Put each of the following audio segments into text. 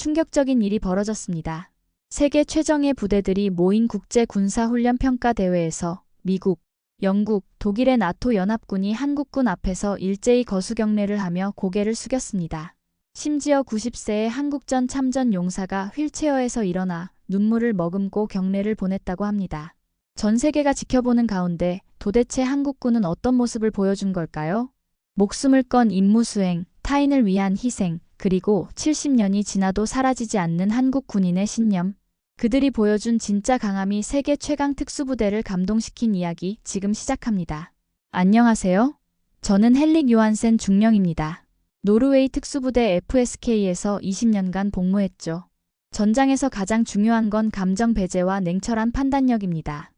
충격적인 일이 벌어졌습니다. 세계 최정예 부대들이 모인 국제군사훈련평가대회에서 미국, 영국, 독일의 나토 연합군이 한국군 앞에서 일제히 거수경례를 하며 고개를 숙였습니다. 심지어 90세의 한국전 참전 용사가 휠체어에서 일어나 눈물을 머금고 경례를 보냈다고 합니다. 전 세계가 지켜보는 가운데 도대체 한국군은 어떤 모습을 보여준 걸까요? 목숨을 건 임무 수행, 타인을 위한 희생, 그리고 70년이 지나도 사라지지 않는 한국 군인의 신념. 그들이 보여준 진짜 강함이 세계 최강 특수부대를 감동시킨 이야기 지금 시작합니다. 안녕하세요. 저는 헨릭 요한센 중령입니다. 노르웨이 특수부대 FSK에서 20년간 복무했죠. 전장에서 가장 중요한 건 감정 배제와 냉철한 판단력입니다.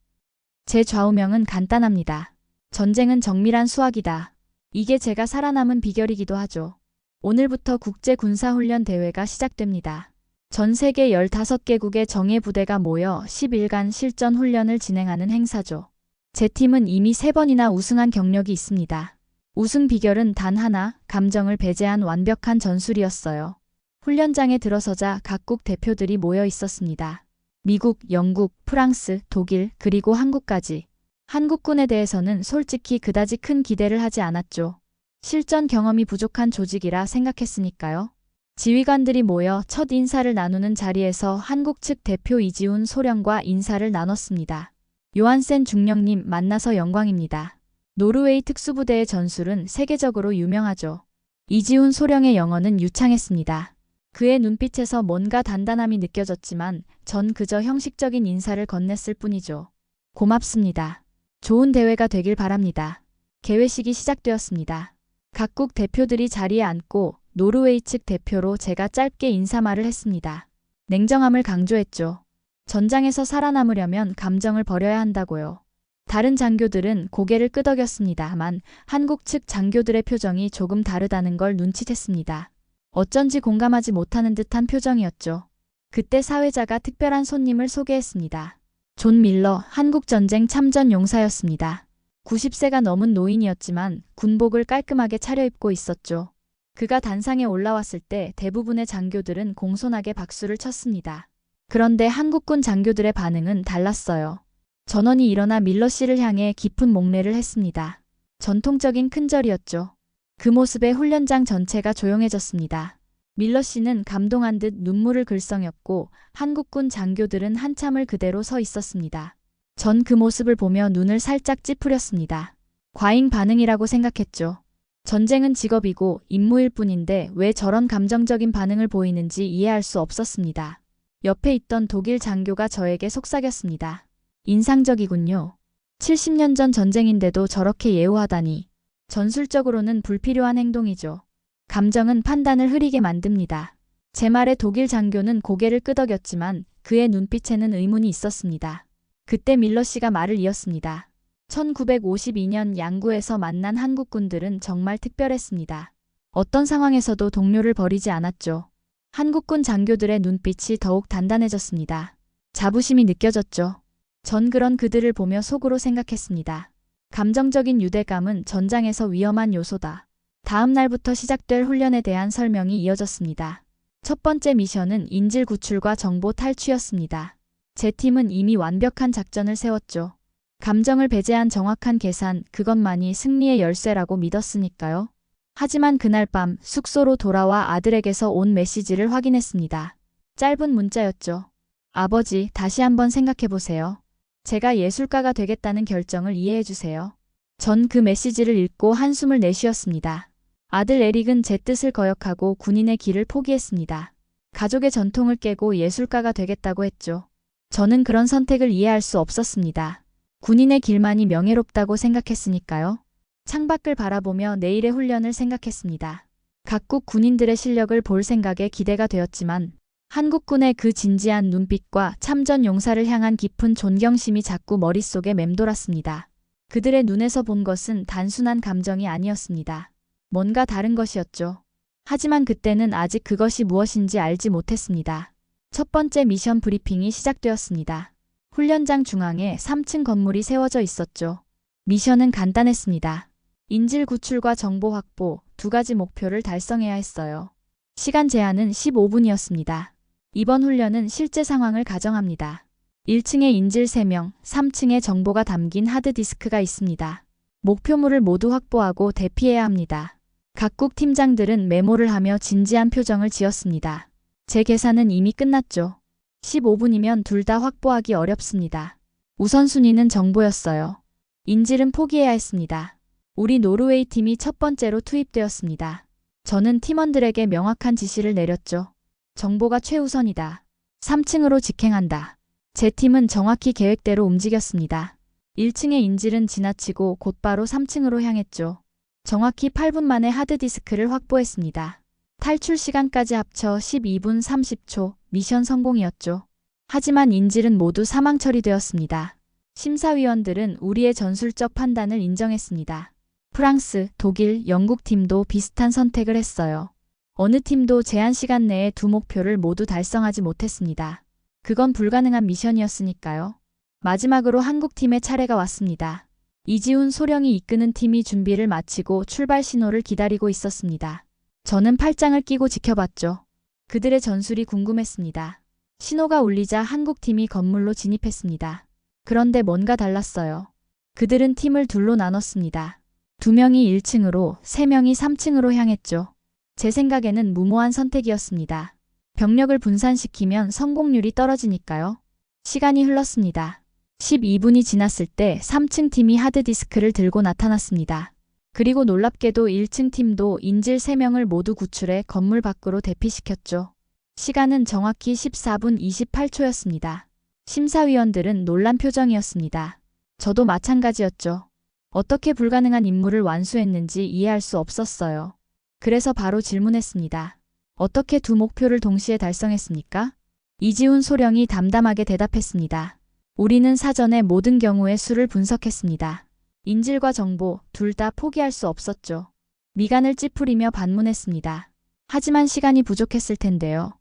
제 좌우명은 간단합니다. 전쟁은 정밀한 수학이다. 이게 제가 살아남은 비결이기도 하죠. 오늘부터 국제군사훈련 대회가 시작됩니다. 전 세계 15개국의 정예 부대가 모여 10일간 실전 훈련을 진행하는 행사죠. 제 팀은 이미 3번이나 우승한 경력이 있습니다. 우승 비결은 단 하나, 감정을 배제한 완벽한 전술이었어요. 훈련장에 들어서자 각국 대표들이 모여 있었습니다. 미국, 영국, 프랑스, 독일, 그리고 한국까지. 한국군에 대해서는 솔직히 그다지 큰 기대를 하지 않았죠. 실전 경험이 부족한 조직이라 생각했으니까요. 지휘관들이 모여 첫 인사를 나누는 자리에서 한국 측 대표 이지훈 소령과 인사를 나눴습니다. 요한센 중령님 만나서 영광입니다. 노르웨이 특수부대의 전술은 세계적으로 유명하죠. 이지훈 소령의 영어는 유창했습니다. 그의 눈빛에서 뭔가 단단함이 느껴졌지만 전 그저 형식적인 인사를 건넸을 뿐이죠. 고맙습니다. 좋은 대회가 되길 바랍니다. 개회식이 시작되었습니다. 각국 대표들이 자리에 앉고 노르웨이 측 대표로 제가 짧게 인사말을 했습니다. 냉정함을 강조했죠. 전장에서 살아남으려면 감정을 버려야 한다고요. 다른 장교들은 고개를 끄덕였습니다만 한국 측 장교들의 표정이 조금 다르다는 걸 눈치챘습니다. 어쩐지 공감하지 못하는 듯한 표정이었죠. 그때 사회자가 특별한 손님을 소개했습니다. 존 밀러, 한국전쟁 참전 용사였습니다. 90세가 넘은 노인이었지만 군복을 깔끔하게 차려입고 있었죠. 그가 단상에 올라왔을 때 대부분의 장교들은 공손하게 박수를 쳤습니다. 그런데 한국군 장교들의 반응은 달랐어요. 전원이 일어나 밀러 씨를 향해 깊은 목례를 했습니다. 전통적인 큰절이었죠. 그 모습에 훈련장 전체가 조용해졌습니다. 밀러 씨는 감동한 듯 눈물을 글썽였고 한국군 장교들은 한참을 그대로 서 있었습니다. 전 그 모습을 보며 눈을 살짝 찌푸렸습니다. 과잉 반응이라고 생각했죠. 전쟁은 직업이고 임무일 뿐인데 왜 저런 감정적인 반응을 보이는지 이해할 수 없었습니다. 옆에 있던 독일 장교가 저에게 속삭였습니다. 인상적이군요. 70년 전 전쟁인데도 저렇게 예우하다니. 전술적으로는 불필요한 행동이죠. 감정은 판단을 흐리게 만듭니다. 제 말에 독일 장교는 고개를 끄덕였지만 그의 눈빛에는 의문이 있었습니다. 그때 밀러 씨가 말을 이었습니다. 1952년 양구에서 만난 한국군들은 정말 특별했습니다. 어떤 상황에서도 동료를 버리지 않았죠. 한국군 장교들의 눈빛이 더욱 단단해졌습니다. 자부심이 느껴졌죠. 전 그런 그들을 보며 속으로 생각했습니다. 감정적인 유대감은 전장에서 위험한 요소다. 다음 날부터 시작될 훈련에 대한 설명이 이어졌습니다. 첫 번째 미션은 인질 구출과 정보 탈취였습니다. 제 팀은 이미 완벽한 작전을 세웠죠. 감정을 배제한 정확한 계산, 그것만이 승리의 열쇠라고 믿었으니까요. 하지만 그날 밤 숙소로 돌아와 아들에게서 온 메시지를 확인했습니다. 짧은 문자였죠. 아버지, 다시 한번 생각해보세요. 제가 예술가가 되겠다는 결정을 이해해주세요. 전 그 메시지를 읽고 한숨을 내쉬었습니다. 아들 에릭은 제 뜻을 거역하고 군인의 길을 포기했습니다. 가족의 전통을 깨고 예술가가 되겠다고 했죠. 저는 그런 선택을 이해할 수 없었습니다. 군인의 길만이 명예롭다고 생각했으니까요. 창밖을 바라보며 내일의 훈련을 생각했습니다. 각국 군인들의 실력을 볼 생각에 기대가 되었지만 한국군의 그 진지한 눈빛과 참전 용사를 향한 깊은 존경심이 자꾸 머릿속에 맴돌았습니다. 그들의 눈에서 본 것은 단순한 감정이 아니었습니다. 뭔가 다른 것이었죠. 하지만 그때는 아직 그것이 무엇인지 알지 못했습니다. 첫 번째 미션 브리핑이 시작되었습니다. 훈련장 중앙에 3층 건물이 세워져 있었죠. 미션은 간단했습니다. 인질 구출과 정보 확보, 2가지 목표를 달성해야 했어요. 시간 제한은 15분이었습니다. 이번 훈련은 실제 상황을 가정합니다. 1층에 인질 3명, 3층에 정보가 담긴 하드디스크가 있습니다. 목표물을 모두 확보하고 대피해야 합니다. 각국 팀장들은 메모를 하며 진지한 표정을 지었습니다. 제 계산은 이미 끝났죠. 15분이면 둘 다 확보하기 어렵습니다. 우선순위는 정보였어요. 인질은 포기해야 했습니다. 우리 노르웨이 팀이 첫 번째로 투입되었습니다. 저는 팀원들에게 명확한 지시를 내렸죠. 정보가 최우선이다. 3층으로 직행한다. 제 팀은 정확히 계획대로 움직였습니다. 1층의 인질은 지나치고 곧바로 3층으로 향했죠. 정확히 8분 만에 하드디스크를 확보했습니다. 탈출 시간까지 합쳐 12분 30초, 미션 성공이었죠. 하지만 인질은 모두 사망 처리되었습니다. 심사위원들은 우리의 전술적 판단을 인정했습니다. 프랑스, 독일, 영국 팀도 비슷한 선택을 했어요. 어느 팀도 제한 시간 내에 두 목표를 모두 달성하지 못했습니다. 그건 불가능한 미션이었으니까요. 마지막으로 한국 팀의 차례가 왔습니다. 이지훈, 소령이 이끄는 팀이 준비를 마치고 출발 신호를 기다리고 있었습니다. 저는 팔짱을 끼고 지켜봤죠. 그들의 전술이 궁금했습니다. 신호가 울리자 한국 팀이 건물로 진입했습니다. 그런데 뭔가 달랐어요. 그들은 팀을 둘로 나눴습니다. 2명이 1층으로, 3명이 3층으로 향했죠. 제 생각에는 무모한 선택이었습니다. 병력을 분산시키면 성공률이 떨어지니까요. 시간이 흘렀습니다. 12분이 지났을 때 3층 팀이 하드디스크를 들고 나타났습니다. 그리고 놀랍게도 1층 팀도 인질 3명을 모두 구출해 건물 밖으로 대피시켰죠. 시간은 정확히 14분 28초였습니다. 심사위원들은 놀란 표정이었습니다. 저도 마찬가지였죠. 어떻게 불가능한 임무를 완수했는지 이해할 수 없었어요. 그래서 바로 질문했습니다. 어떻게 두 목표를 동시에 달성했습니까? 이지훈, 소령이 담담하게 대답했습니다. 우리는 사전에 모든 경우의 수를 분석했습니다. 인질과 정보 둘 다 포기할 수 없었죠. 미간을 찌푸리며 반문했습니다. 하지만 시간이 부족했을 텐데요.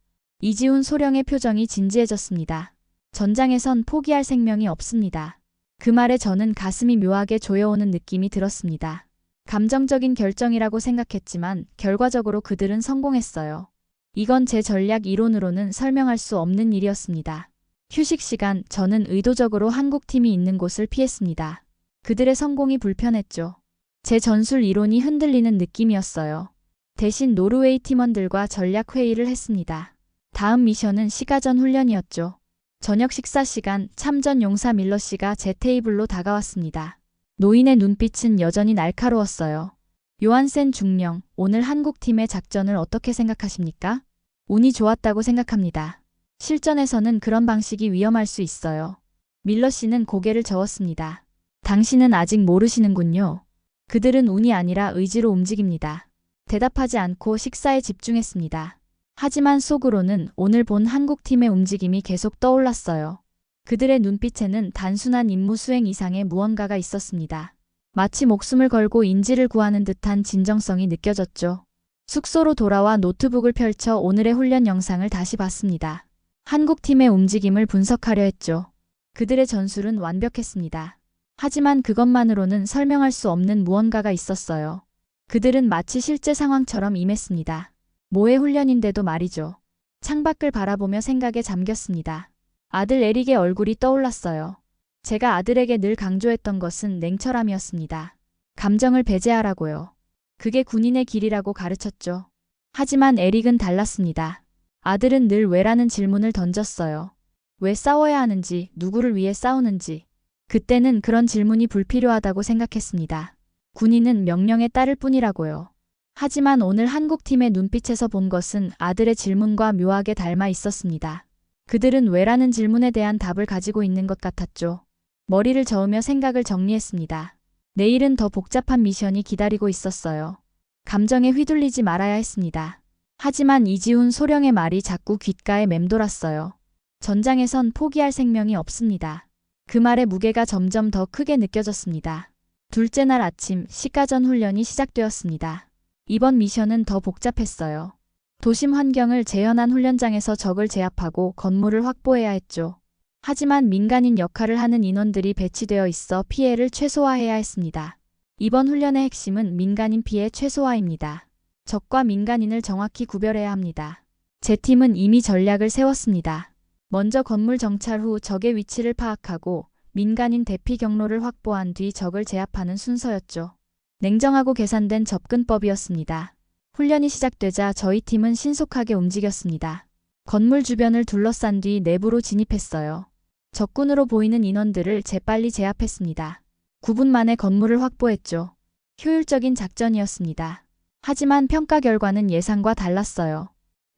이지훈, 소령의 표정이 진지해졌습니다. 전장에선 포기할 생명이 없습니다. 그 말에 저는 가슴이 묘하게 조여오는 느낌이 들었습니다. 감정적인 결정이라고 생각했지만 결과적으로 그들은 성공했어요. 이건 제 전략 이론으로는 설명할 수 없는 일이었습니다. 휴식 시간, 저는 의도적으로 한국 팀이 있는 곳을 피했습니다. 그들의 성공이 불편했죠. 제 전술 이론이 흔들리는 느낌이었어요. 대신 노르웨이 팀원들과 전략 회의를 했습니다. 다음 미션은 시가전 훈련이었죠. 저녁 식사 시간, 참전 용사 밀러 씨가 제 테이블로 다가왔습니다. 노인의 눈빛은 여전히 날카로웠어요. 요한센 중령, 오늘 한국팀의 작전을 어떻게 생각하십니까? 운이 좋았다고 생각합니다. 실전에서는 그런 방식이 위험할 수 있어요. 밀러 씨는 고개를 저었습니다. 당신은 아직 모르시는군요. 그들은 운이 아니라 의지로 움직입니다. 대답하지 않고 식사에 집중했습니다. 하지만 속으로는 오늘 본 한국팀의 움직임이 계속 떠올랐어요. 그들의 눈빛에는 단순한 임무 수행 이상의 무언가가 있었습니다. 마치 목숨을 걸고 인질을 구하는 듯한 진정성이 느껴졌죠. 숙소로 돌아와 노트북을 펼쳐 오늘의 훈련 영상을 다시 봤습니다. 한국팀의 움직임을 분석하려 했죠. 그들의 전술은 완벽했습니다. 하지만 그것만으로는 설명할 수 없는 무언가가 있었어요. 그들은 마치 실제 상황처럼 임했습니다. 모의 훈련인데도 말이죠. 창밖을 바라보며 생각에 잠겼습니다. 아들 에릭의 얼굴이 떠올랐어요. 제가 아들에게 늘 강조했던 것은 냉철함이었습니다. 감정을 배제하라고요. 그게 군인의 길이라고 가르쳤죠. 하지만 에릭은 달랐습니다. 아들은 늘 왜라는 질문을 던졌어요. 왜 싸워야 하는지, 누구를 위해 싸우는지. 그때는 그런 질문이 불필요하다고 생각했습니다. 군인은 명령에 따를 뿐이라고요. 하지만 오늘 한국팀의 눈빛에서 본 것은 아들의 질문과 묘하게 닮아 있었습니다. 그들은 왜라는 질문에 대한 답을 가지고 있는 것 같았죠. 머리를 저으며 생각을 정리했습니다. 내일은 더 복잡한 미션이 기다리고 있었어요. 감정에 휘둘리지 말아야 했습니다. 하지만 이지훈, 소령의 말이 자꾸 귓가에 맴돌았어요. 전장에선 포기할 생명이 없습니다. 그 말의 무게가 점점 더 크게 느껴졌습니다. 둘째 날 아침 시가전 훈련이 시작되었습니다. 이번 미션은 더 복잡했어요. 도심 환경을 재현한 훈련장에서 적을 제압하고 건물을 확보해야 했죠. 하지만 민간인 역할을 하는 인원들이 배치되어 있어 피해를 최소화해야 했습니다. 이번 훈련의 핵심은 민간인 피해 최소화입니다. 적과 민간인을 정확히 구별해야 합니다. 제 팀은 이미 전략을 세웠습니다. 먼저 건물 정찰 후 적의 위치를 파악하고 민간인 대피 경로를 확보한 뒤 적을 제압하는 순서였죠. 냉정하고 계산된 접근법이었습니다. 훈련이 시작되자 저희 팀은 신속하게 움직였습니다. 건물 주변을 둘러싼 뒤 내부로 진입했어요. 적군으로 보이는 인원들을 재빨리 제압했습니다. 9분 만에 건물을 확보했죠. 효율적인 작전이었습니다. 하지만 평가 결과는 예상과 달랐어요.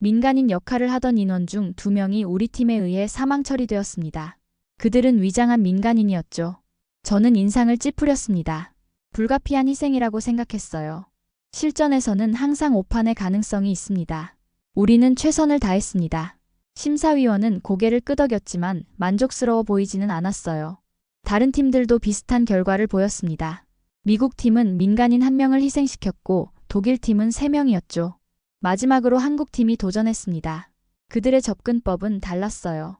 민간인 역할을 하던 인원 중 2명이 우리 팀에 의해 사망 처리되었습니다. 그들은 위장한 민간인이었죠. 저는 인상을 찌푸렸습니다. 불가피한 희생이라고 생각했어요. 실전에서는 항상 오판의 가능성이 있습니다. 우리는 최선을 다했습니다. 심사위원은 고개를 끄덕였지만 만족스러워 보이지는 않았어요. 다른 팀들도 비슷한 결과를 보였습니다. 미국 팀은 민간인 1명을 희생시켰고 독일 팀은 3명이었죠. 마지막으로 한국 팀이 도전했습니다. 그들의 접근법은 달랐어요.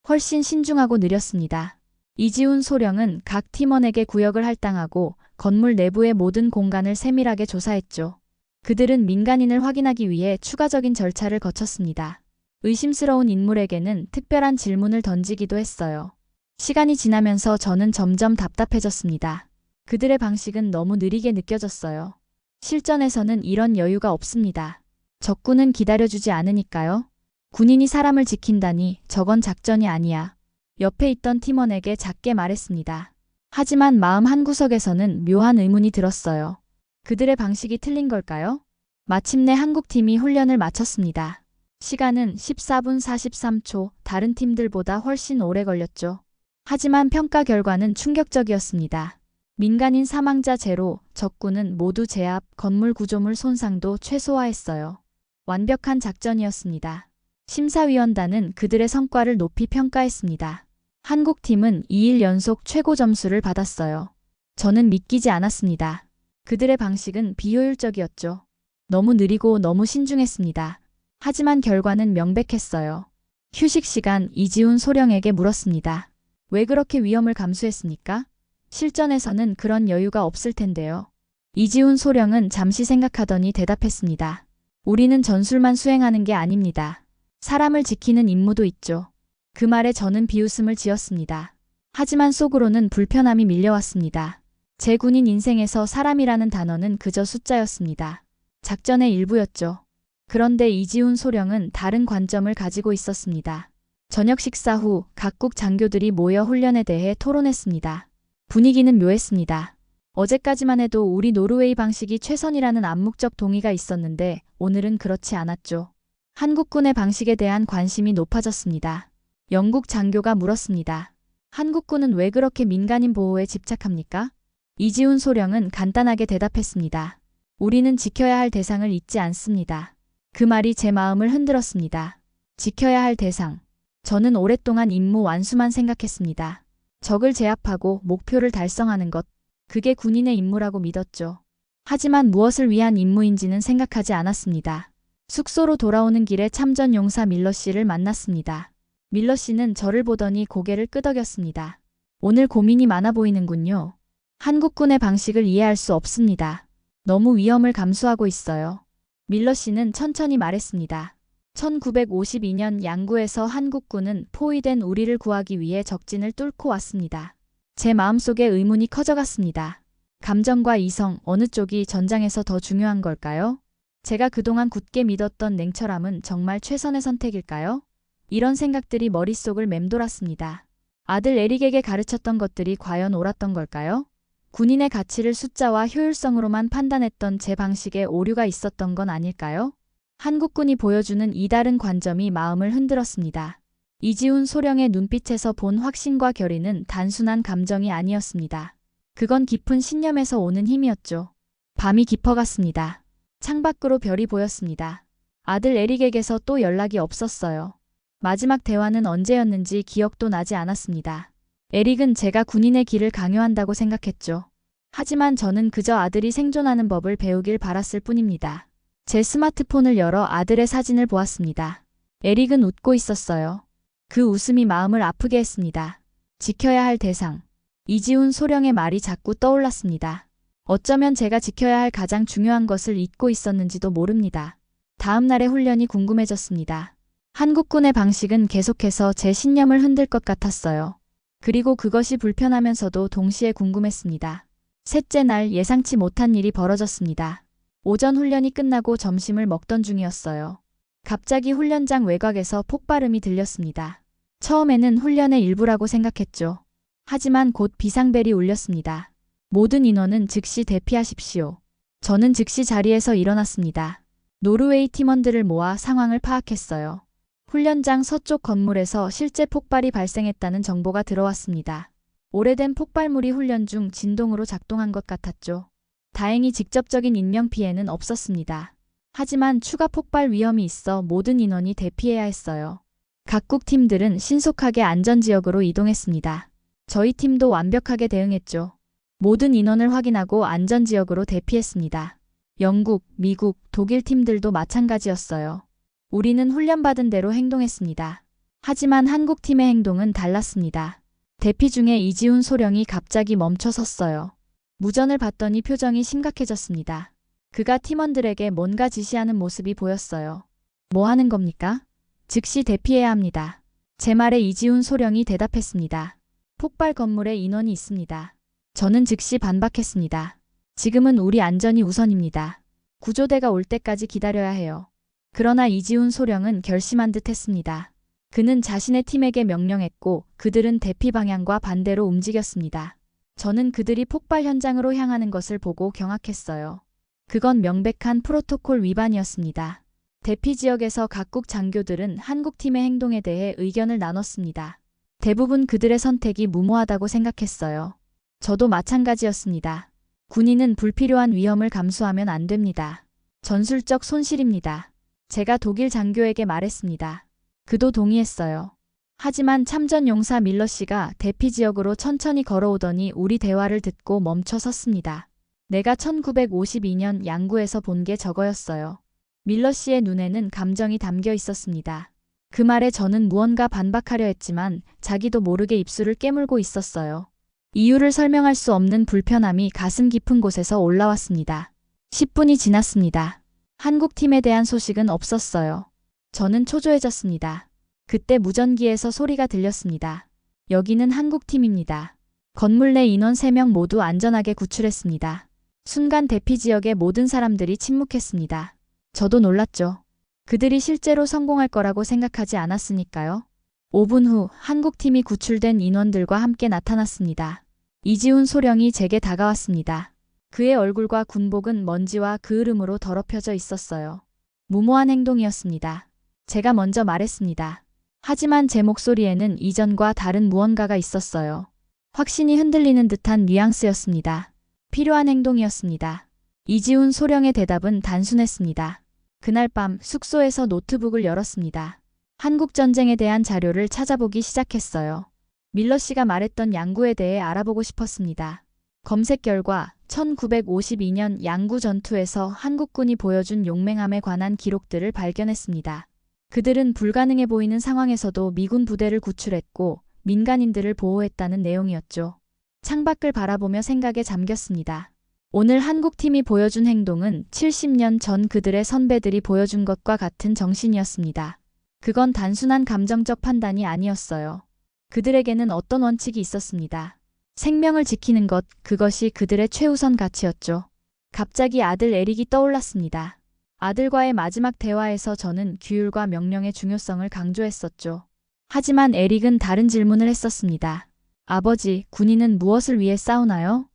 훨씬 신중하고 느렸습니다. 이지훈 소령은 각 팀원에게 구역을 할당하고 건물 내부의 모든 공간을 세밀하게 조사했죠. 그들은 민간인을 확인하기 위해 추가적인 절차를 거쳤습니다. 의심스러운 인물에게는 특별한 질문을 던지기도 했어요. 시간이 지나면서 저는 점점 답답해졌습니다. 그들의 방식은 너무 느리게 느껴졌어요. 실전에서는 이런 여유가 없습니다. 적군은 기다려주지 않으니까요. 군인이 사람을 지킨다니 저건 작전이 아니야. 옆에 있던 팀원에게 작게 말했습니다. 하지만 마음 한구석에서는 묘한 의문이 들었어요. 그들의 방식이 틀린 걸까요? 마침내 한국팀이 훈련을 마쳤습니다. 시간은 14분 43초, 다른 팀들보다 훨씬 오래 걸렸죠. 하지만 평가 결과는 충격적이었습니다. 민간인 사망자 제로, 적군은 모두 제압, 건물 구조물 손상도 최소화했어요. 완벽한 작전이었습니다. 심사위원단은 그들의 성과를 높이 평가했습니다. 한국팀은 2일 연속 최고 점수를 받았어요. 저는 믿기지 않았습니다. 그들의 방식은 비효율적이었죠. 너무 느리고 너무 신중했습니다. 하지만 결과는 명백했어요. 휴식 시간 이지훈 소령에게 물었습니다. 왜 그렇게 위험을 감수했습니까? 실전에서는 그런 여유가 없을 텐데요. 이지훈 소령은 잠시 생각하더니 대답했습니다. 우리는 전술만 수행하는 게 아닙니다. 사람을 지키는 임무도 있죠. 그 말에 저는 비웃음을 지었습니다. 하지만 속으로는 불편함이 밀려왔습니다. 제 군인 인생에서 사람이라는 단어는 그저 숫자였습니다. 작전의 일부였죠. 그런데 이지훈 소령은 다른 관점을 가지고 있었습니다. 저녁 식사 후 각국 장교들이 모여 훈련에 대해 토론했습니다. 분위기는 묘했습니다. 어제까지만 해도 우리 노르웨이 방식이 최선이라는 암묵적 동의가 있었는데 오늘은 그렇지 않았죠. 한국군의 방식에 대한 관심이 높아졌습니다. 영국 장교가 물었습니다. 한국군은 왜 그렇게 민간인 보호에 집착합니까? 이지훈 소령은 간단하게 대답했습니다. 우리는 지켜야 할 대상을 잊지 않습니다. 그 말이 제 마음을 흔들었습니다. 지켜야 할 대상. 저는 오랫동안 임무 완수만 생각했습니다. 적을 제압하고 목표를 달성하는 것. 그게 군인의 임무라고 믿었죠. 하지만 무엇을 위한 임무인지는 생각하지 않았습니다. 숙소로 돌아오는 길에 참전 용사 밀러 씨를 만났습니다. 밀러 씨는 저를 보더니 고개를 끄덕였습니다. 오늘 고민이 많아 보이는군요. 한국군의 방식을 이해할 수 없습니다. 너무 위험을 감수하고 있어요. 밀러 씨는 천천히 말했습니다. 1952년 양구에서 한국군은 포위된 우리를 구하기 위해 적진을 뚫고 왔습니다. 제 마음속에 의문이 커져갔습니다. 감정과 이성, 어느 쪽이 전장에서 더 중요한 걸까요? 제가 그동안 굳게 믿었던 냉철함은 정말 최선의 선택일까요? 이런 생각들이 머릿속을 맴돌았습니다. 아들 에릭에게 가르쳤던 것들이 과연 옳았던 걸까요? 군인의 가치를 숫자와 효율성으로만 판단했던 제 방식에 오류가 있었던 건 아닐까요? 한국군이 보여주는 이 다른 관점이 마음을 흔들었습니다. 이지훈 소령의 눈빛에서 본 확신과 결의는 단순한 감정이 아니었습니다. 그건 깊은 신념에서 오는 힘이었죠. 밤이 깊어갔습니다. 창밖으로 별이 보였습니다. 아들 에릭에게서 또 연락이 없었어요. 마지막 대화는 언제였는지 기억도 나지 않았습니다. 에릭은 제가 군인의 길을 강요한다고 생각했죠. 하지만 저는 그저 아들이 생존하는 법을 배우길 바랐을 뿐입니다. 제 스마트폰을 열어 아들의 사진을 보았습니다. 에릭은 웃고 있었어요. 그 웃음이 마음을 아프게 했습니다. 지켜야 할 대상. 이지훈 소령의 말이 자꾸 떠올랐습니다. 어쩌면 제가 지켜야 할 가장 중요한 것을 잊고 있었는지도 모릅니다. 다음 날의 훈련이 궁금해졌습니다. 한국군의 방식은 계속해서 제 신념을 흔들 것 같았어요. 그리고 그것이 불편하면서도 동시에 궁금했습니다. 셋째 날 예상치 못한 일이 벌어졌습니다. 오전 훈련이 끝나고 점심을 먹던 중이었어요. 갑자기 훈련장 외곽에서 폭발음이 들렸습니다. 처음에는 훈련의 일부라고 생각했죠. 하지만 곧 비상벨이 울렸습니다. 모든 인원은 즉시 대피하십시오. 저는 즉시 자리에서 일어났습니다. 노르웨이 팀원들을 모아 상황을 파악했어요. 훈련장 서쪽 건물에서 실제 폭발이 발생했다는 정보가 들어왔습니다. 오래된 폭발물이 훈련 중 진동으로 작동한 것 같았죠. 다행히 직접적인 인명피해는 없었습니다. 하지만 추가 폭발 위험이 있어 모든 인원이 대피해야 했어요. 각국 팀들은 신속하게 안전지역으로 이동했습니다. 저희 팀도 완벽하게 대응했죠. 모든 인원을 확인하고 안전지역으로 대피했습니다. 영국, 미국, 독일 팀들도 마찬가지였어요. 우리는 훈련받은 대로 행동했습니다. 하지만 한국 팀의 행동은 달랐습니다. 대피 중에 이지훈 소령이 갑자기 멈춰 섰어요. 무전을 봤더니 표정이 심각해졌습니다. 그가 팀원들에게 뭔가 지시하는 모습이 보였어요. 뭐 하는 겁니까? 즉시 대피해야 합니다. 제 말에 이지훈 소령이 대답했습니다. 폭발 건물에 인원이 있습니다. 저는 즉시 반박했습니다. 지금은 우리 안전이 우선입니다. 구조대가 올 때까지 기다려야 해요. 그러나 이지훈 소령은 결심한 듯 했습니다. 그는 자신의 팀에게 명령했고 그들은 대피 방향과 반대로 움직였습니다. 저는 그들이 폭발 현장으로 향하는 것을 보고 경악했어요. 그건 명백한 프로토콜 위반이었습니다. 대피 지역에서 각국 장교들은 한국팀의 행동에 대해 의견을 나눴습니다. 대부분 그들의 선택이 무모하다고 생각했어요. 저도 마찬가지였습니다. 군인은 불필요한 위험을 감수하면 안 됩니다. 전술적 손실입니다. 제가 독일 장교에게 말했습니다. 그도 동의했어요. 하지만 참전 용사 밀러 씨가 대피 지역으로 천천히 걸어오더니 우리 대화를 듣고 멈춰 섰습니다. 내가 1952년 양구에서 본 게 저거였어요. 밀러 씨의 눈에는 감정이 담겨 있었습니다. 그 말에 저는 무언가 반박하려 했지만 자기도 모르게 입술을 깨물고 있었어요. 이유를 설명할 수 없는 불편함이 가슴 깊은 곳에서 올라왔습니다. 10분이 지났습니다. 한국팀에 대한 소식은 없었어요. 저는 초조해졌습니다. 그때 무전기에서 소리가 들렸습니다. 여기는 한국팀입니다. 건물 내 인원 3명 모두 안전하게 구출했습니다. 순간 대피 지역의 모든 사람들이 침묵했습니다. 저도 놀랐죠. 그들이 실제로 성공할 거라고 생각하지 않았으니까요. 5분 후 한국팀이 구출된 인원들과 함께 나타났습니다. 이지훈 소령이 제게 다가왔습니다. 그의 얼굴과 군복은 먼지와 그을음으로 더럽혀져 있었어요. 무모한 행동이었습니다. 제가 먼저 말했습니다. 하지만 제 목소리에는 이전과 다른 무언가가 있었어요. 확신이 흔들리는 듯한 뉘앙스였습니다. 필요한 행동이었습니다. 이지훈 소령의 대답은 단순했습니다. 그날 밤 숙소에서 노트북을 열었습니다. 한국전쟁에 대한 자료를 찾아보기 시작했어요. 밀러 씨가 말했던 양구에 대해 알아보고 싶었습니다. 검색 결과 1952년 양구 전투에서 한국군이 보여준 용맹함에 관한 기록들을 발견했습니다. 그들은 불가능해 보이는 상황에서도 미군 부대를 구출했고 민간인들을 보호했다는 내용이었죠. 창밖을 바라보며 생각에 잠겼습니다. 오늘 한국팀이 보여준 행동은 70년 전 그들의 선배들이 보여준 것과 같은 정신이었습니다. 그건 단순한 감정적 판단이 아니었어요. 그들에게는 어떤 원칙이 있었습니다. 생명을 지키는 것, 그것이 그들의 최우선 가치였죠. 갑자기 아들 에릭이 떠올랐습니다. 아들과의 마지막 대화에서 저는 규율과 명령의 중요성을 강조했었죠. 하지만 에릭은 다른 질문을 했었습니다. 아버지, 군인은 무엇을 위해 싸우나요?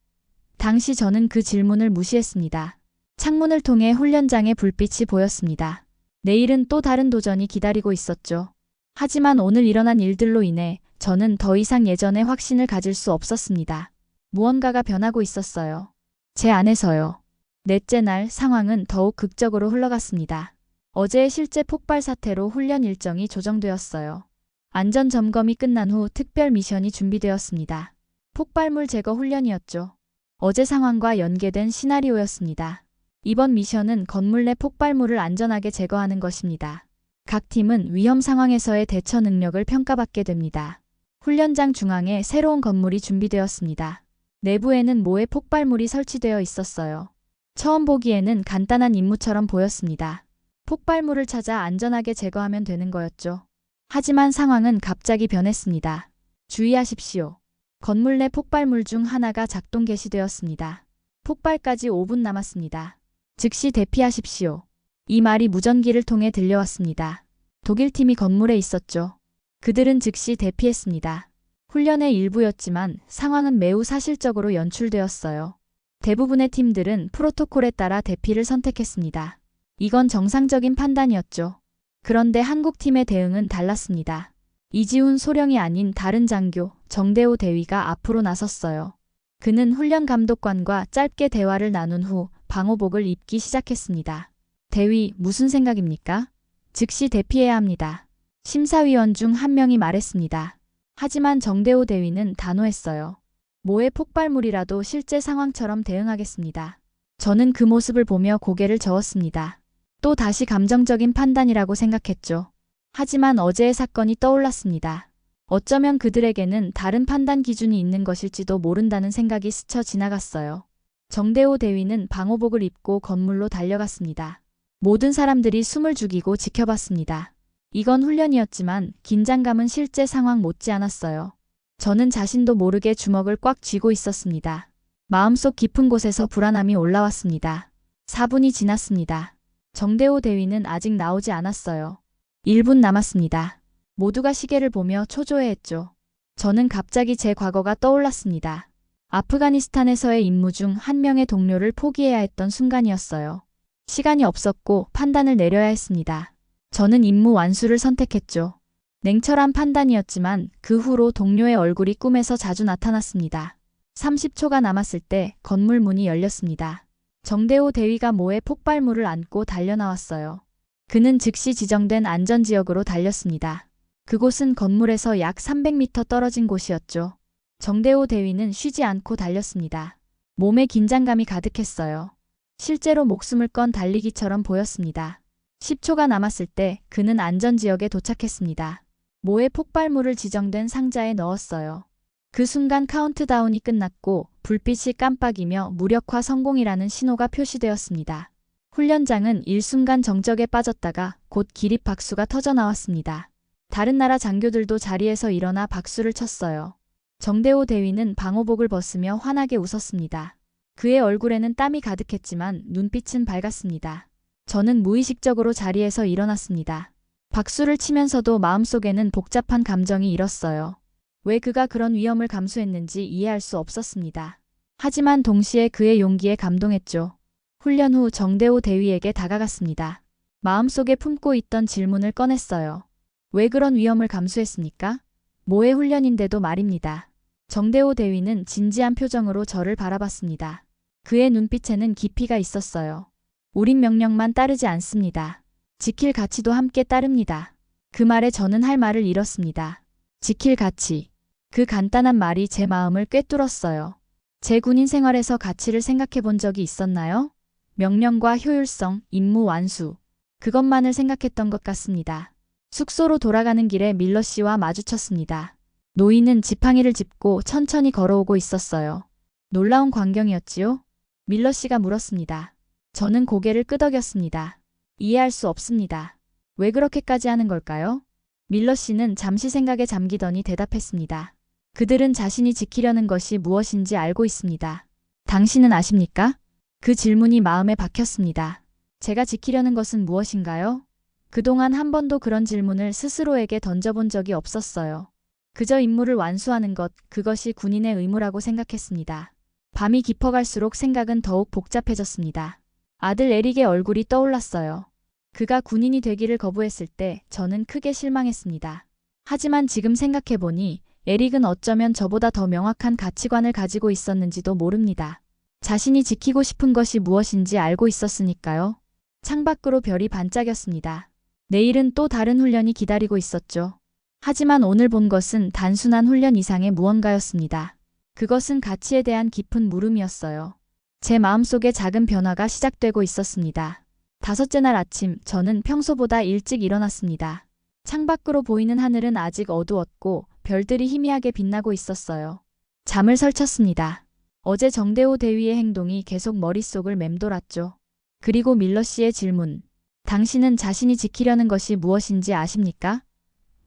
당시 저는 그 질문을 무시했습니다. 창문을 통해 훈련장의 불빛이 보였습니다. 내일은 또 다른 도전이 기다리고 있었죠. 하지만 오늘 일어난 일들로 인해 저는 더 이상 예전의 확신을 가질 수 없었습니다. 무언가가 변하고 있었어요. 제 안에서요. 넷째 날 상황은 더욱 극적으로 흘러갔습니다. 어제의 실제 폭발 사태로 훈련 일정이 조정되었어요. 안전 점검이 끝난 후 특별 미션이 준비되었습니다. 폭발물 제거 훈련이었죠. 어제 상황과 연계된 시나리오였습니다. 이번 미션은 건물 내 폭발물을 안전하게 제거하는 것입니다. 각 팀은 위험 상황에서의 대처 능력을 평가받게 됩니다. 훈련장 중앙에 새로운 건물이 준비되었습니다. 내부에는 모의 폭발물이 설치되어 있었어요. 처음 보기에는 간단한 임무처럼 보였습니다. 폭발물을 찾아 안전하게 제거하면 되는 거였죠. 하지만 상황은 갑자기 변했습니다. 주의하십시오. 건물 내 폭발물 중 하나가 작동 개시되었습니다. 폭발까지 5분 남았습니다. 즉시 대피하십시오. 이 말이 무전기를 통해 들려왔습니다. 독일팀이 건물에 있었죠. 그들은 즉시 대피했습니다. 훈련의 일부였지만 상황은 매우 사실적으로 연출되었어요. 대부분의 팀들은 프로토콜에 따라 대피를 선택했습니다. 이건 정상적인 판단이었죠. 그런데 한국팀의 대응은 달랐습니다. 이지훈 소령이 아닌 다른 장교 정대호 대위가 앞으로 나섰어요. 그는 훈련 감독관과 짧게 대화를 나눈 후 방호복을 입기 시작했습니다. 대위, 무슨 생각입니까? 즉시 대피해야 합니다. 심사위원 중 한 명이 말했습니다. 하지만 정대호 대위는 단호했어요. 모의 폭발물이라도 실제 상황처럼 대응하겠습니다. 저는 그 모습을 보며 고개를 저었습니다. 또 다시 감정적인 판단이라고 생각했죠. 하지만 어제의 사건이 떠올랐습니다. 어쩌면 그들에게는 다른 판단 기준이 있는 것일지도 모른다는 생각이 스쳐 지나갔어요. 정대호 대위는 방호복을 입고 건물로 달려갔습니다. 모든 사람들이 숨을 죽이고 지켜봤습니다. 이건 훈련이었지만 긴장감은 실제 상황 못지않았어요. 저는 자신도 모르게 주먹을 꽉 쥐고 있었습니다. 마음속 깊은 곳에서 불안함이 올라왔습니다. 4분이 지났습니다. 정대호 대위는 아직 나오지 않았어요. 1분 남았습니다. 모두가 시계를 보며 초조해했죠. 저는 갑자기 제 과거가 떠올랐습니다. 아프가니스탄에서의 임무 중 한 명의 동료를 포기해야 했던 순간이었어요. 시간이 없었고 판단을 내려야 했습니다. 저는 임무 완수를 선택했죠. 냉철한 판단이었지만 그 후로 동료의 얼굴이 꿈에서 자주 나타났습니다. 30초가 남았을 때 건물 문이 열렸습니다. 정대호 대위가 모에 폭발물을 안고 달려나왔어요. 그는 즉시 지정된 안전지역으로 달렸습니다. 그곳은 건물에서 약 300m 떨어진 곳이었죠. 정대호 대위는 쉬지 않고 달렸습니다. 몸에 긴장감이 가득했어요. 실제로 목숨을 건 달리기처럼 보였습니다. 10초가 남았을 때 그는 안전지역에 도착했습니다. 모에 폭발물을 지정된 상자에 넣었어요. 그 순간 카운트다운이 끝났고 불빛이 깜빡이며 무력화 성공이라는 신호가 표시되었습니다. 훈련장은 일순간 정적에 빠졌다가 곧 기립박수가 터져나왔습니다. 다른 나라 장교들도 자리에서 일어나 박수를 쳤어요. 정대호 대위는 방호복을 벗으며 환하게 웃었습니다. 그의 얼굴에는 땀이 가득했지만 눈빛은 밝았습니다. 저는 무의식적으로 자리에서 일어났습니다. 박수를 치면서도 마음속에는 복잡한 감정이 일었어요. 왜 그가 그런 위험을 감수했는지 이해할 수 없었습니다. 하지만 동시에 그의 용기에 감동했죠. 훈련 후 정대호 대위에게 다가갔습니다. 마음속에 품고 있던 질문을 꺼냈어요. 왜 그런 위험을 감수했습니까? 모의 훈련인데도 말입니다. 정대호 대위는 진지한 표정으로 저를 바라봤습니다. 그의 눈빛에는 깊이가 있었어요. 우린 명령만 따르지 않습니다. 지킬 가치도 함께 따릅니다. 그 말에 저는 할 말을 잃었습니다. 지킬 가치. 그 간단한 말이 제 마음을 꿰뚫었어요. 제 군인 생활에서 가치를 생각해 본 적이 있었나요? 명령과 효율성, 임무 완수. 그것만을 생각했던 것 같습니다. 숙소로 돌아가는 길에 밀러 씨와 마주쳤습니다. 노인은 지팡이를 짚고 천천히 걸어오고 있었어요. 놀라운 광경이었지요? 밀러 씨가 물었습니다. 저는 고개를 끄덕였습니다. 이해할 수 없습니다. 왜 그렇게까지 하는 걸까요? 밀러 씨는 잠시 생각에 잠기더니 대답했습니다. 그들은 자신이 지키려는 것이 무엇인지 알고 있습니다. 당신은 아십니까? 그 질문이 마음에 박혔습니다. 제가 지키려는 것은 무엇인가요? 그동안 한 번도 그런 질문을 스스로에게 던져본 적이 없었어요. 그저 임무를 완수하는 것, 그것이 군인의 의무라고 생각했습니다. 밤이 깊어갈수록 생각은 더욱 복잡해졌습니다. 아들 에릭의 얼굴이 떠올랐어요. 그가 군인이 되기를 거부했을 때 저는 크게 실망했습니다. 하지만 지금 생각해보니 에릭은 어쩌면 저보다 더 명확한 가치관을 가지고 있었는지도 모릅니다. 자신이 지키고 싶은 것이 무엇인지 알고 있었으니까요. 창밖으로 별이 반짝였습니다. 내일은 또 다른 훈련이 기다리고 있었죠. 하지만 오늘 본 것은 단순한 훈련 이상의 무언가였습니다. 그것은 가치에 대한 깊은 물음이었어요. 제 마음속에 작은 변화가 시작되고 있었습니다. 5째 날 아침, 저는 평소보다 일찍 일어났습니다. 창밖으로 보이는 하늘은 아직 어두웠고 별들이 희미하게 빛나고 있었어요. 잠을 설쳤습니다. 어제 정대호 대위의 행동이 계속 머릿속을 맴돌았죠. 그리고 밀러 씨의 질문. 당신은 자신이 지키려는 것이 무엇인지 아십니까?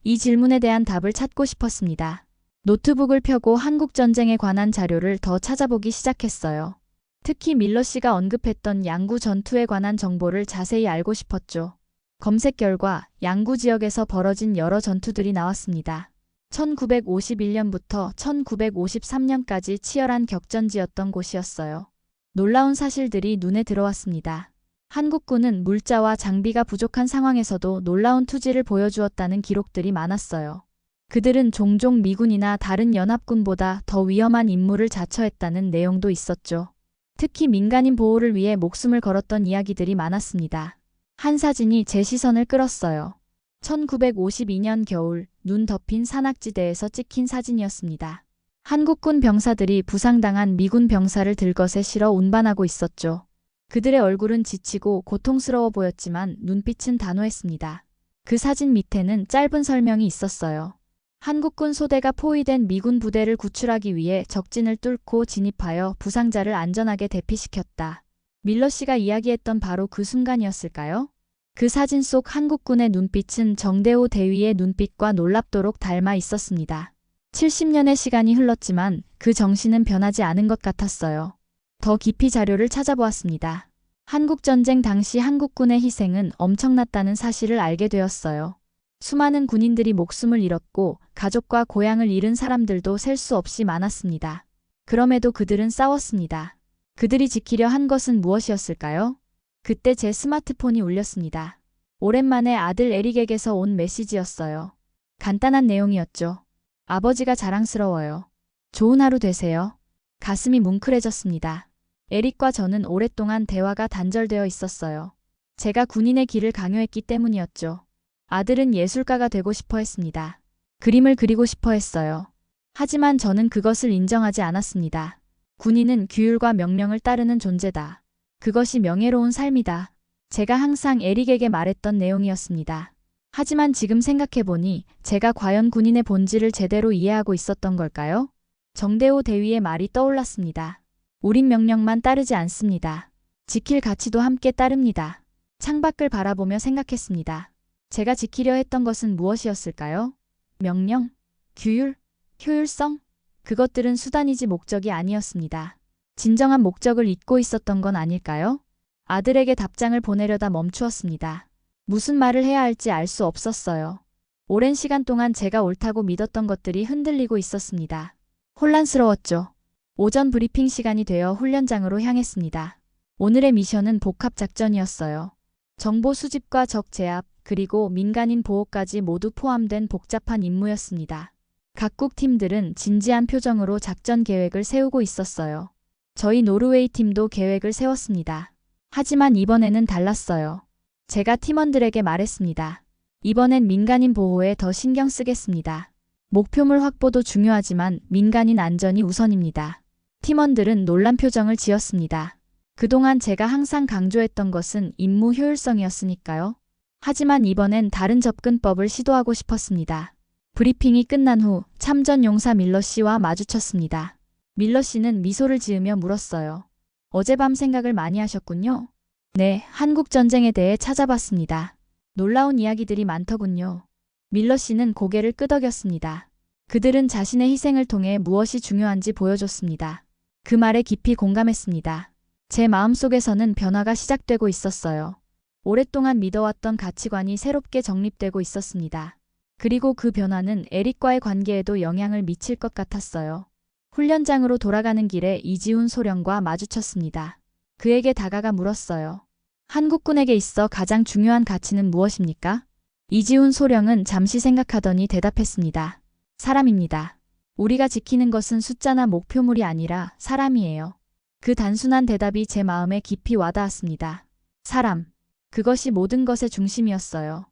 이 질문에 대한 답을 찾고 싶었습니다. 노트북을 펴고 한국전쟁에 관한 자료를 더 찾아보기 시작했어요. 특히 밀러 씨가 언급했던 양구 전투에 관한 정보를 자세히 알고 싶었죠. 검색 결과 양구 지역에서 벌어진 여러 전투들이 나왔습니다. 1951년부터 1953년까지 치열한 격전지였던 곳이었어요. 놀라운 사실들이 눈에 들어왔습니다. 한국군은 물자와 장비가 부족한 상황에서도 놀라운 투지를 보여주었다는 기록들이 많았어요. 그들은 종종 미군이나 다른 연합군보다 더 위험한 임무를 자처했다는 내용도 있었죠. 특히 민간인 보호를 위해 목숨을 걸었던 이야기들이 많았습니다. 한 사진이 제 시선을 끌었어요. 1952년 겨울 눈 덮인 산악지대에서 찍힌 사진이었습니다. 한국군 병사들이 부상당한 미군 병사를 들것에 실어 운반하고 있었죠. 그들의 얼굴은 지치고 고통스러워 보였지만 눈빛은 단호했습니다. 그 사진 밑에는 짧은 설명이 있었어요. 한국군 소대가 포위된 미군 부대를 구출하기 위해 적진을 뚫고 진입하여 부상자를 안전하게 대피시켰다. 밀러 씨가 이야기했던 바로 그 순간이었을까요? 그 사진 속 한국군의 눈빛은 정대호 대위의 눈빛과 놀랍도록 닮아 있었습니다. 70년의 시간이 흘렀지만 그 정신은 변하지 않은 것 같았어요. 더 깊이 자료를 찾아보았습니다. 한국전쟁 당시 한국군의 희생은 엄청났다는 사실을 알게 되었어요. 수많은 군인들이 목숨을 잃었고 가족과 고향을 잃은 사람들도 셀 수 없이 많았습니다. 그럼에도 그들은 싸웠습니다. 그들이 지키려 한 것은 무엇이었을까요? 그때 제 스마트폰이 울렸습니다. 오랜만에 아들 에릭에게서 온 메시지였어요. 간단한 내용이었죠. 아버지가 자랑스러워요. 좋은 하루 되세요. 가슴이 뭉클해졌습니다. 에릭과 저는 오랫동안 대화가 단절되어 있었어요. 제가 군인의 길을 강요했기 때문이었죠. 아들은 예술가가 되고 싶어 했습니다. 그림을 그리고 싶어 했어요. 하지만 저는 그것을 인정하지 않았습니다. 군인은 규율과 명령을 따르는 존재다. 그것이 명예로운 삶이다. 제가 항상 에릭에게 말했던 내용이었습니다. 하지만 지금 생각해보니 제가 과연 군인의 본질을 제대로 이해하고 있었던 걸까요? 정대호 대위의 말이 떠올랐습니다. 우린 명령만 따르지 않습니다. 지킬 가치도 함께 따릅니다. 창밖을 바라보며 생각했습니다. 제가 지키려 했던 것은 무엇이었을까요? 명령? 규율? 효율성? 그것들은 수단이지 목적이 아니었습니다. 진정한 목적을 잊고 있었던 건 아닐까요? 아들에게 답장을 보내려다 멈추었습니다. 무슨 말을 해야 할지 알 수 없었어요. 오랜 시간 동안 제가 옳다고 믿었던 것들이 흔들리고 있었습니다. 혼란스러웠죠. 오전 브리핑 시간이 되어 훈련장으로 향했습니다. 오늘의 미션은 복합작전이었어요. 정보 수집과 적 제압, 그리고 민간인 보호까지 모두 포함된 복잡한 임무였습니다. 각국 팀들은 진지한 표정으로 작전 계획을 세우고 있었어요. 저희 노르웨이 팀도 계획을 세웠습니다. 하지만 이번에는 달랐어요. 제가 팀원들에게 말했습니다. 이번엔 민간인 보호에 더 신경 쓰겠습니다. 목표물 확보도 중요하지만 민간인 안전이 우선입니다. 팀원들은 놀란 표정을 지었습니다. 그동안 제가 항상 강조했던 것은 임무 효율성이었으니까요. 하지만 이번엔 다른 접근법을 시도하고 싶었습니다. 브리핑이 끝난 후 참전 용사 밀러 씨와 마주쳤습니다. 밀러 씨는 미소를 지으며 물었어요. 어젯밤 생각을 많이 하셨군요. 네, 한국전쟁에 대해 찾아봤습니다. 놀라운 이야기들이 많더군요. 밀러 씨는 고개를 끄덕였습니다. 그들은 자신의 희생을 통해 무엇이 중요한지 보여줬습니다. 그 말에 깊이 공감했습니다. 제 마음속에서는 변화가 시작되고 있었어요. 오랫동안 믿어왔던 가치관이 새롭게 정립되고 있었습니다. 그리고 그 변화는 에릭과의 관계에도 영향을 미칠 것 같았어요. 훈련장으로 돌아가는 길에 이지훈 소령과 마주쳤습니다. 그에게 다가가 물었어요. 한국군에게 있어 가장 중요한 가치는 무엇입니까? 이지훈 소령은 잠시 생각하더니 대답했습니다. 사람입니다. 우리가 지키는 것은 숫자나 목표물이 아니라 사람이에요. 그 단순한 대답이 제 마음에 깊이 와닿았습니다. 사람. 그것이 모든 것의 중심이었어요.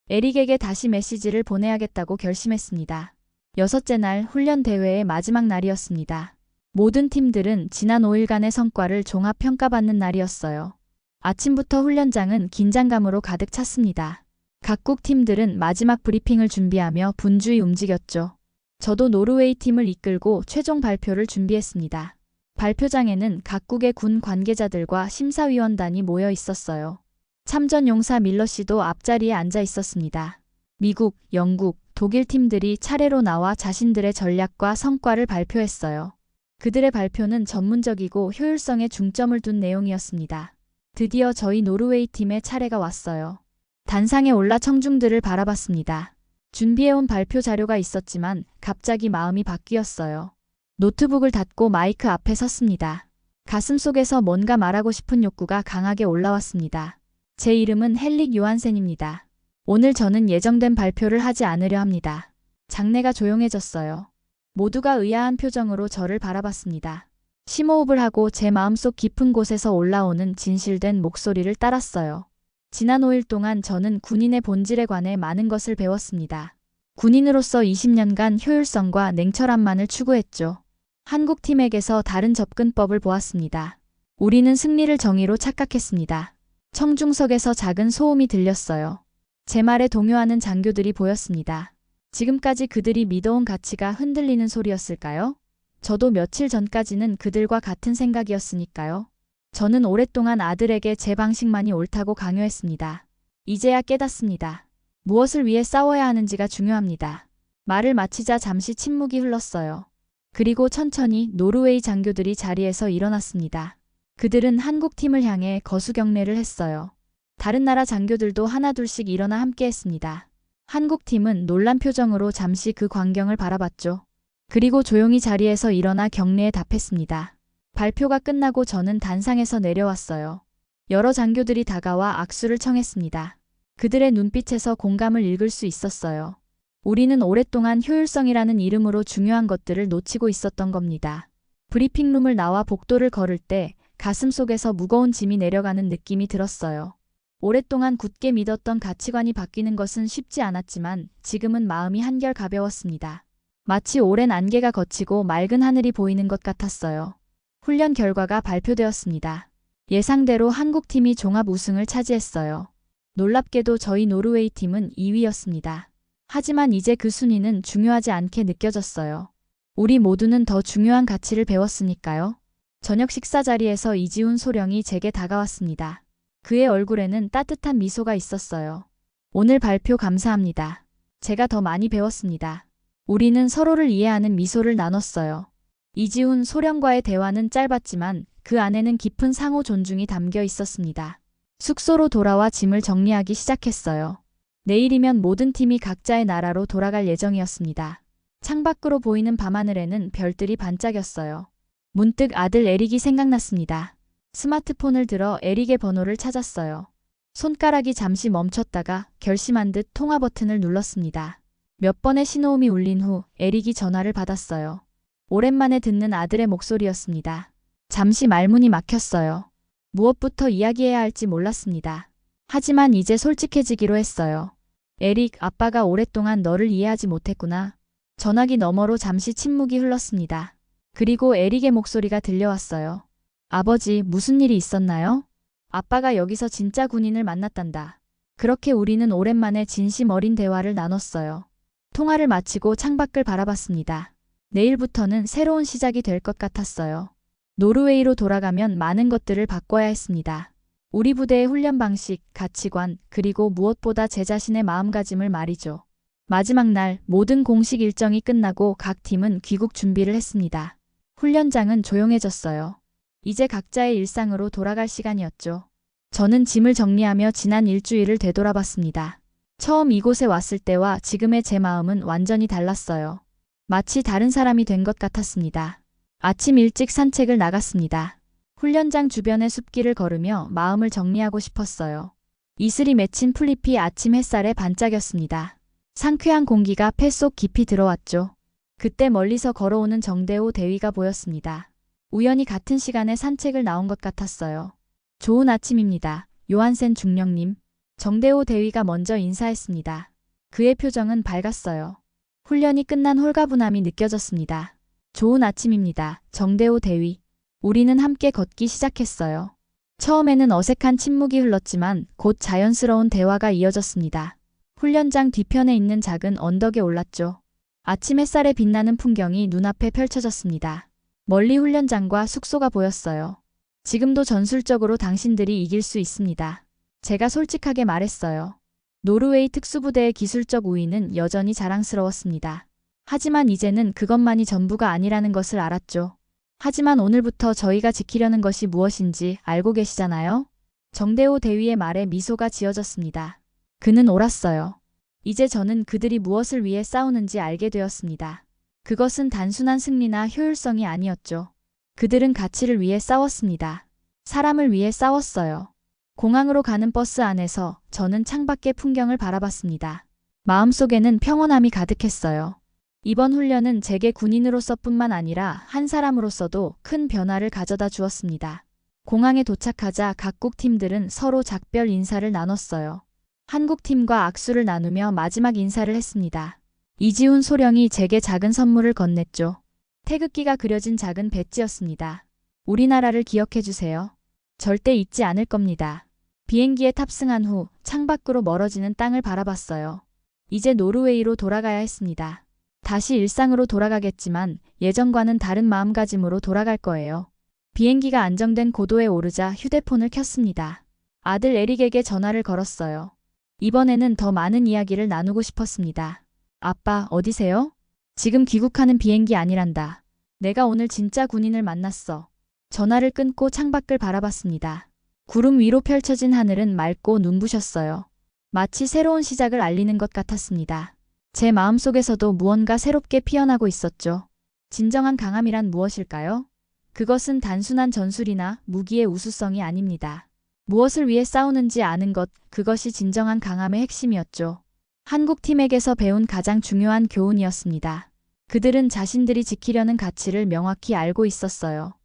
에릭에게 다시 메시지를 보내야겠다고 결심했습니다. 6째 날 훈련 대회의 마지막 날이었습니다. 모든 팀들은 지난 5일간의 성과를 종합 평가받는 날이었어요. 아침부터 훈련장은 긴장감으로 가득 찼습니다. 각국 팀들은 마지막 브리핑을 준비하며 분주히 움직였죠. 저도 노르웨이 팀을 이끌고 최종 발표를 준비했습니다. 발표장에는 각국의 군 관계자들과 심사위원단이 모여 있었어요. 참전용사 밀러 씨도 앞자리에 앉아 있었습니다. 미국, 영국, 독일 팀들이 차례로 나와 자신들의 전략과 성과를 발표했어요. 그들의 발표는 전문적이고 효율성에 중점을 둔 내용이었습니다. 드디어 저희 노르웨이 팀의 차례가 왔어요. 단상에 올라 청중들을 바라봤습니다. 준비해온 발표 자료가 있었지만 갑자기 마음이 바뀌었어요. 노트북을 닫고 마이크 앞에 섰습니다. 가슴속에서 뭔가 말하고 싶은 욕구가 강하게 올라왔습니다. 제 이름은 헨릭 요한센입니다. 오늘 저는 예정된 발표를 하지 않으려 합니다. 장내가 조용해졌어요. 모두가 의아한 표정으로 저를 바라봤습니다. 심호흡을 하고 제 마음속 깊은 곳에서 올라오는 진실된 목소리를 따랐어요. 지난 5일 동안 저는 군인의 본질에 관해 많은 것을 배웠습니다. 군인으로서 20년간 효율성과 냉철함만을 추구했죠. 한국팀에게서 다른 접근법을 보았습니다. 우리는 승리를 정의로 착각했습니다. 청중석에서 작은 소음이 들렸어요. 제 말에 동요하는 장교들이 보였습니다. 지금까지 그들이 믿어온 가치가 흔들리는 소리였을까요? 저도 며칠 전까지는 그들과 같은 생각이었으니까요. 저는 오랫동안 아들에게 제 방식만이 옳다고 강요했습니다. 이제야 깨닫습니다. 무엇을 위해 싸워야 하는지가 중요합니다. 말을 마치자 잠시 침묵이 흘렀어요. 그리고 천천히 노르웨이 장교들이 자리에서 일어났습니다. 그들은 한국팀을 향해 거수경례를 했어요. 다른 나라 장교들도 하나둘씩 일어나 함께했습니다. 한국팀은 놀란 표정으로 잠시 그 광경을 바라봤죠. 그리고 조용히 자리에서 일어나 경례에 답했습니다. 발표가 끝나고 저는 단상에서 내려왔어요. 여러 장교들이 다가와 악수를 청했습니다. 그들의 눈빛에서 공감을 읽을 수 있었어요. 우리는 오랫동안 효율성이라는 이름으로 중요한 것들을 놓치고 있었던 겁니다. 브리핑룸을 나와 복도를 걸을 때 가슴 속에서 무거운 짐이 내려가는 느낌이 들었어요. 오랫동안 굳게 믿었던 가치관이 바뀌는 것은 쉽지 않았지만 지금은 마음이 한결 가벼웠습니다. 마치 오랜 안개가 걷히고 맑은 하늘이 보이는 것 같았어요. 훈련 결과가 발표되었습니다. 예상대로 한국팀이 종합 우승을 차지했어요. 놀랍게도 저희 노르웨이 팀은 2위였습니다. 하지만 이제 그 순위는 중요하지 않게 느껴졌어요. 우리 모두는 더 중요한 가치를 배웠으니까요. 저녁 식사 자리에서 이지훈 소령이 제게 다가왔습니다. 그의 얼굴에는 따뜻한 미소가 있었어요. 오늘 발표 감사합니다. 제가 더 많이 배웠습니다. 우리는 서로를 이해하는 미소를 나눴어요. 이지훈 소령과의 대화는 짧았지만 그 안에는 깊은 상호 존중이 담겨 있었습니다. 숙소로 돌아와 짐을 정리하기 시작했어요. 내일이면 모든 팀이 각자의 나라로 돌아갈 예정이었습니다. 창밖으로 보이는 밤하늘에는 별들이 반짝였어요. 문득 아들 에릭이 생각났습니다. 스마트폰을 들어 에릭의 번호를 찾았어요. 손가락이 잠시 멈췄다가 결심한 듯 통화 버튼을 눌렀습니다. 몇 번의 신호음이 울린 후 에릭이 전화를 받았어요. 오랜만에 듣는 아들의 목소리였습니다. 잠시 말문이 막혔어요. 무엇부터 이야기해야 할지 몰랐습니다. 하지만 이제 솔직해지기로 했어요. 에릭, 아빠가 오랫동안 너를 이해하지 못했구나. 전화기 너머로 잠시 침묵이 흘렀습니다. 그리고 에릭의 목소리가 들려왔어요. 아버지, 무슨 일이 있었나요? 아빠가 여기서 진짜 군인을 만났단다. 그렇게 우리는 오랜만에 진심 어린 대화를 나눴어요. 통화를 마치고 창밖을 바라봤습니다. 내일부터는 새로운 시작이 될 것 같았어요. 노르웨이로 돌아가면 많은 것들을 바꿔야 했습니다. 우리 부대의 훈련 방식, 가치관, 그리고 무엇보다 제 자신의 마음가짐을 말이죠. 마지막 날 모든 공식 일정이 끝나고 각 팀은 귀국 준비를 했습니다. 훈련장은 조용해졌어요. 이제 각자의 일상으로 돌아갈 시간이었죠. 저는 짐을 정리하며 지난 일주일을 되돌아봤습니다. 처음 이곳에 왔을 때와 지금의 제 마음은 완전히 달랐어요. 마치 다른 사람이 된 것 같았습니다. 아침 일찍 산책을 나갔습니다. 훈련장 주변의 숲길을 걸으며 마음을 정리하고 싶었어요. 이슬이 맺힌 풀잎이 아침 햇살에 반짝였습니다. 상쾌한 공기가 폐 속 깊이 들어왔죠. 그때 멀리서 걸어오는 정대호 대위가 보였습니다. 우연히 같은 시간에 산책을 나온 것 같았어요. 좋은 아침입니다. 요한센 중령님. 정대호 대위가 먼저 인사했습니다. 그의 표정은 밝았어요. 훈련이 끝난 홀가분함이 느껴졌습니다. 좋은 아침입니다. 정대호 대위. 우리는 함께 걷기 시작했어요. 처음에는 어색한 침묵이 흘렀지만 곧 자연스러운 대화가 이어졌습니다. 훈련장 뒤편에 있는 작은 언덕에 올랐죠. 아침 햇살에 빛나는 풍경이 눈앞에 펼쳐졌습니다. 멀리 훈련장과 숙소가 보였어요. 지금도 전술적으로 당신들이 이길 수 있습니다. 제가 솔직하게 말했어요. 노르웨이 특수부대의 기술적 우위는 여전히 자랑스러웠습니다. 하지만 이제는 그것만이 전부가 아니라는 것을 알았죠. 하지만 오늘부터 저희가 지키려는 것이 무엇인지 알고 계시잖아요? 정대호 대위의 말에 미소가 지어졌습니다. 그는 옳았어요. 이제 저는 그들이 무엇을 위해 싸우는지 알게 되었습니다. 그것은 단순한 승리나 효율성이 아니었죠. 그들은 가치를 위해 싸웠습니다. 사람을 위해 싸웠어요. 공항으로 가는 버스 안에서 저는 창밖의 풍경을 바라봤습니다. 마음속에는 평온함이 가득했어요. 이번 훈련은 제게 군인으로서뿐만 아니라 한 사람으로서도 큰 변화를 가져다 주었습니다. 공항에 도착하자 각국 팀들은 서로 작별 인사를 나눴어요. 한국 팀과 악수를 나누며 마지막 인사를 했습니다. 이지훈 소령이 제게 작은 선물을 건넸죠. 태극기가 그려진 작은 배지였습니다. 우리나라를 기억해 주세요. 절대 잊지 않을 겁니다. 비행기에 탑승한 후 창밖으로 멀어지는 땅을 바라봤어요. 이제 노르웨이로 돌아가야 했습니다. 다시 일상으로 돌아가겠지만 예전과는 다른 마음가짐으로 돌아갈 거예요. 비행기가 안정된 고도에 오르자 휴대폰을 켰습니다. 아들 에릭에게 전화를 걸었어요. 이번에는 더 많은 이야기를 나누고 싶었습니다. 아빠, 어디세요? 지금 귀국하는 비행기 아니란다. 내가 오늘 진짜 군인을 만났어. 전화를 끊고 창밖을 바라봤습니다. 구름 위로 펼쳐진 하늘은 맑고 눈부셨어요. 마치 새로운 시작을 알리는 것 같았습니다. 제 마음속에서도 무언가 새롭게 피어나고 있었죠. 진정한 강함이란 무엇일까요? 그것은 단순한 전술이나 무기의 우수성이 아닙니다. 무엇을 위해 싸우는지 아는 것, 그것이 진정한 강함의 핵심이었죠. 한국 팀에게서 배운 가장 중요한 교훈이었습니다. 그들은 자신들이 지키려는 가치를 명확히 알고 있었어요.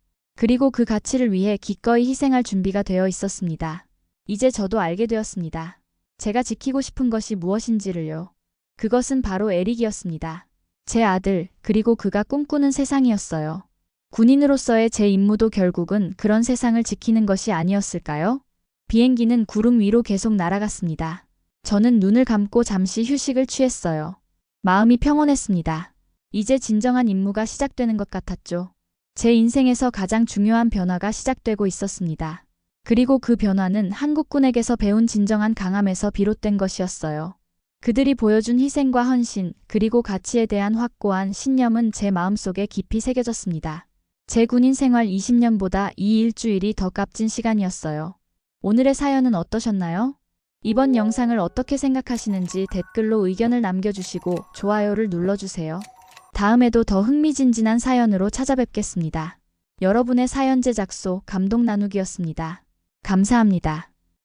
그리고 그 가치를 위해 기꺼이 희생할 준비가 되어 있었습니다. 이제 저도 알게 되었습니다. 제가 지키고 싶은 것이 무엇인지를요. 그것은 바로 에릭이었습니다. 제 아들, 그리고 그가 꿈꾸는 세상이었어요. 군인으로서의 제 임무도 결국은 그런 세상을 지키는 것이 아니었을까요? 비행기는 구름 위로 계속 날아갔습니다. 저는 눈을 감고 잠시 휴식을 취했어요. 마음이 평온했습니다. 이제 진정한 임무가 시작되는 것 같았죠. 제 인생에서 가장 중요한 변화가 시작되고 있었습니다. 그리고 그 변화는 한국군에게서 배운 진정한 강함에서 비롯된 것이었어요. 그들이 보여준 희생과 헌신, 그리고 가치에 대한 확고한 신념은 제 마음속에 깊이 새겨졌습니다. 제 군인 생활 20년보다 이 일주일이 더 값진 시간이었어요. 오늘의 사연은 어떠셨나요? 이번 영상을 어떻게 생각하시는지 댓글로 의견을 남겨주시고 좋아요를 눌러주세요. 다음에도 더 흥미진진한 사연으로 찾아뵙겠습니다. 여러분의 사연 제작소 감동 나누기였습니다. 감사합니다.